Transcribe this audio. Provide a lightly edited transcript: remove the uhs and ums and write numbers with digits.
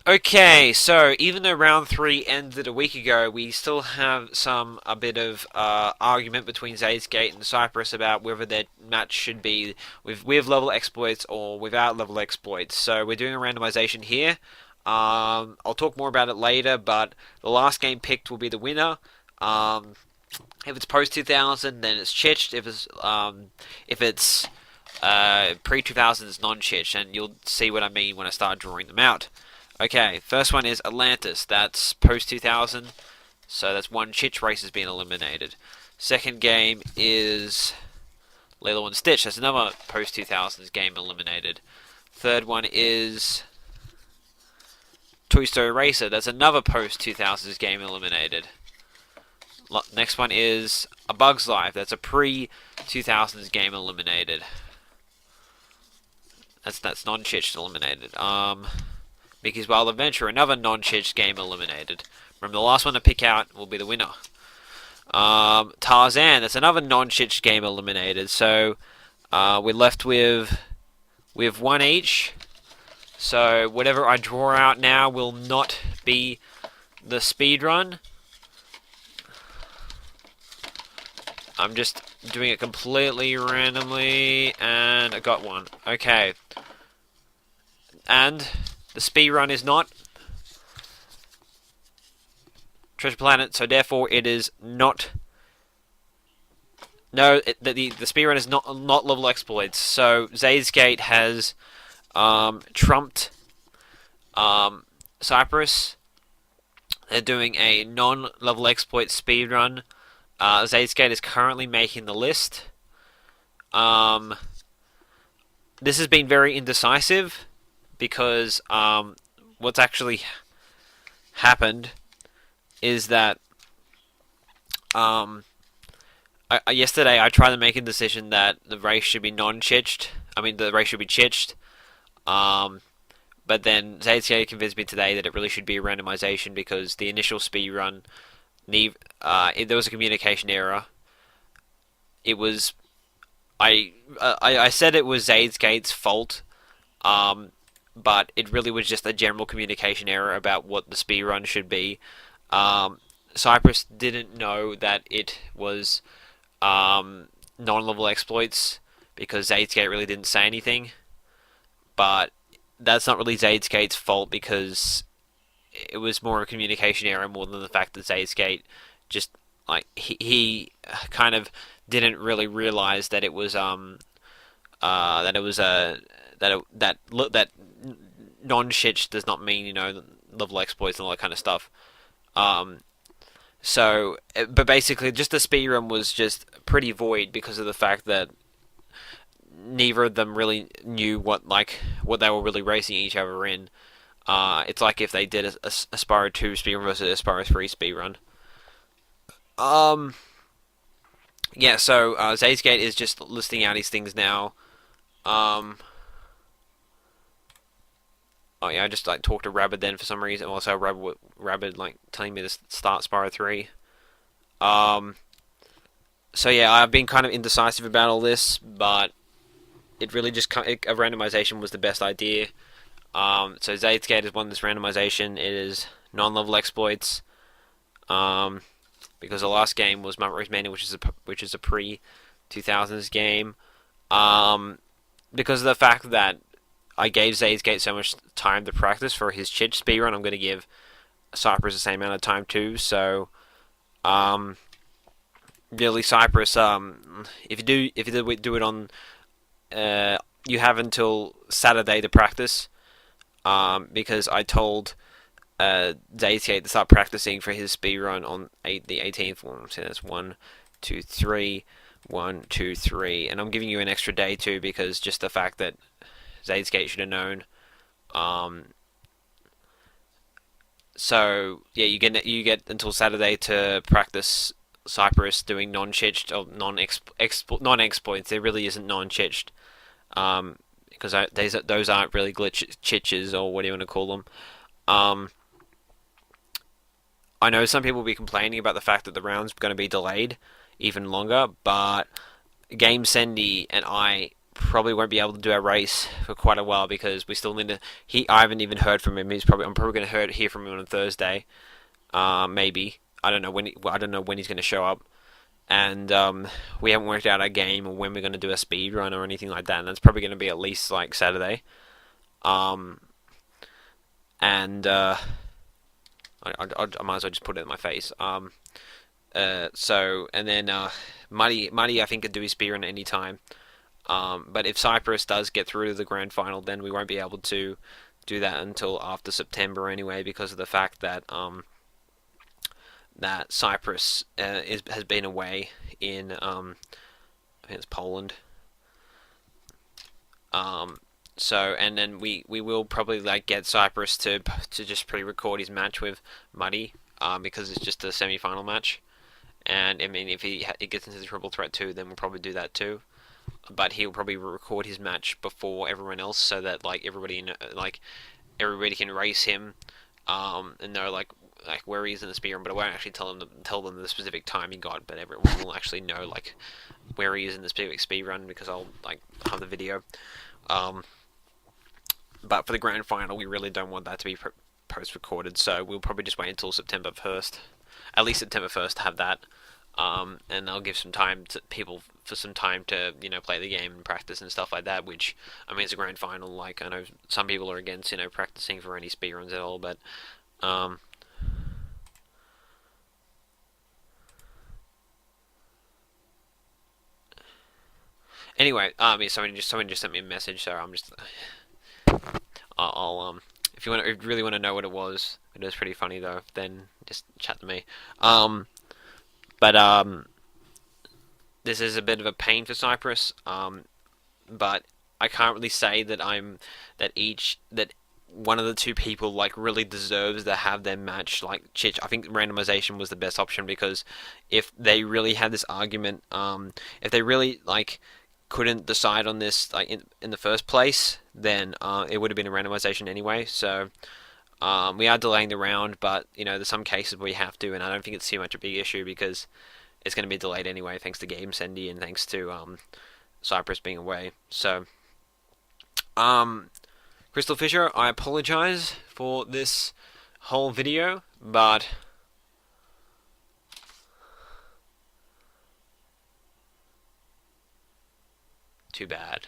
Okay, so even though round three ended a week ago, we still have a bit of argument between Zaydskate and Cyprsss about whether their match should be with level exploits or without level exploits. So we're doing a randomization here. I'll talk more about it later, but the last game picked will be the winner. If it's post 2000, then it's chitched. If it's pre 2000, it's non-chitched, and you'll see what I mean when I start drawing them out. Okay, first one is Atlantis. That's post 2000, so that's one chitch race has been eliminated. Second game is Lilo and Stitch. That's another post 2000s game eliminated. Third one is Toy Story Racer. That's another post 2000s game eliminated. Next one is A Bug's Life. That's a pre 2000s game eliminated. That's non-chitched eliminated. Mickey's Wild Adventure, another non-chitched game eliminated. Remember, the last one to pick out will be the winner. Tarzan, that's another non-chitched game eliminated. So we're left with one each. So whatever I draw out now will not be the speed run. I'm just doing it completely randomly, and I got one. Okay. And the speed run is not Treasure Planet, so therefore it is not. No, the speed run is not level exploits. So Zaydskate has trumped Cyprsss. They're doing a non-level exploit speed run. Zaydskate is currently making the list. This has been very indecisive because what's actually happened is that yesterday I tried to make a decision that the race should be non-chitched. I mean, the race should be chitched. But then Zaydskate convinced me today that it really should be a randomization because the initial speed run, there was a communication error. It was I said it was Zaydskate's fault, but it really was just a general communication error about what the speed run should be. Cyprsss didn't know that it was non-level exploits because Zaydskate really didn't say anything. But that's not really Zaydskate's fault because it was more of a communication error more than the fact that Zaydskate just he kind of didn't really realize that it was that non-shitch does not mean level exploits and all that kind of stuff. But basically, just the speedrun was just pretty void because of the fact that neither of them really knew what they were really racing each other in. It's like if they did a Spyro 2 speedrun versus a Spyro 3 speedrun. Yeah, so Zaydskate is just listing out his things now. Oh yeah, I just talked to Rabbit then for some reason. Also, Rabbit telling me to start Spyro 3. So yeah, I've been kind of indecisive about all this, but it really just a randomization was the best idea. So Zaydskate has won this randomization. It is non-level exploits. Because the last game was Mount Rose Mania, which is a pre-2000s game. Because of the fact that I gave Zaydskate so much time to practice for his chitch speedrun, I'm going to give Cyprsss the same amount of time too. So, really, Cyprsss, if you do it on, you have until Saturday to practice. Because I told Zaydskate to start practicing for his speedrun on the 18th one. So that's 1, 2, 3, 1, 2, 3, and I'm giving you an extra day too because just the fact that Zaydskate should have known. So yeah, you get until Saturday to practice Cyprsss doing non-chitched or non-exploits. There really isn't non-chitched. Because those aren't really chitches or what do you want to call them. I know some people will be complaining about the fact that the round's going to be delayed even longer, but Game Sendy and I probably won't be able to do our race for quite a while because we still need to. I haven't even heard from him. I'm probably going to hear from him on Thursday. Maybe I don't know when. I don't know when he's going to show up, and we haven't worked out our game or when we're going to do a speed run or anything like that. And that's probably going to be at least like Saturday. Um, and I might as well just put it in my face. So and then Muddy I think could do his speed run at any time. But if Cyprsss does get through to the grand final, then we won't be able to do that until after September anyway, because of the fact that that Cyprsss has been away in I think it's Poland. So and then we will probably like get Cyprsss to just pre-record his match with Muddy, because it's just a semi-final match. And I mean, if he gets into the triple threat too, then we'll probably do that too. But he'll probably record his match before everyone else, so that like everybody can race him, and know like where he is in the speed run. But I won't actually tell them the specific time he got, but everyone will actually know like where he is in the specific speed run, because I'll like have the video. But for the grand final, we really don't want that to be post-recorded, so we'll probably just wait until September 1st, at least September 1st, to have that. And I'll give some time to people for some time to play the game and practice and stuff like that. Which I mean, it's a grand final. Like I know some people are against practicing for any speedruns at all, but anyway, yeah, someone just sent me a message, so I'm just I'll if you really want to know what it was pretty funny though. Then just chat to me. But this is a bit of a pain for Cyprsss. But I can't really say that that one of the two people like really deserves to have their match. Like Chich, I think randomization was the best option, because if they really had this argument, if they really like couldn't decide on this like in the first place, then it would have been a randomization anyway. So we are delaying the round, but there's some cases where we have to, and I don't think it's too much a big issue because it's going to be delayed anyway, thanks to Game Sendy and thanks to Cyprsss being away. So, Crystal Fisher, I apologize for this whole video, but too bad.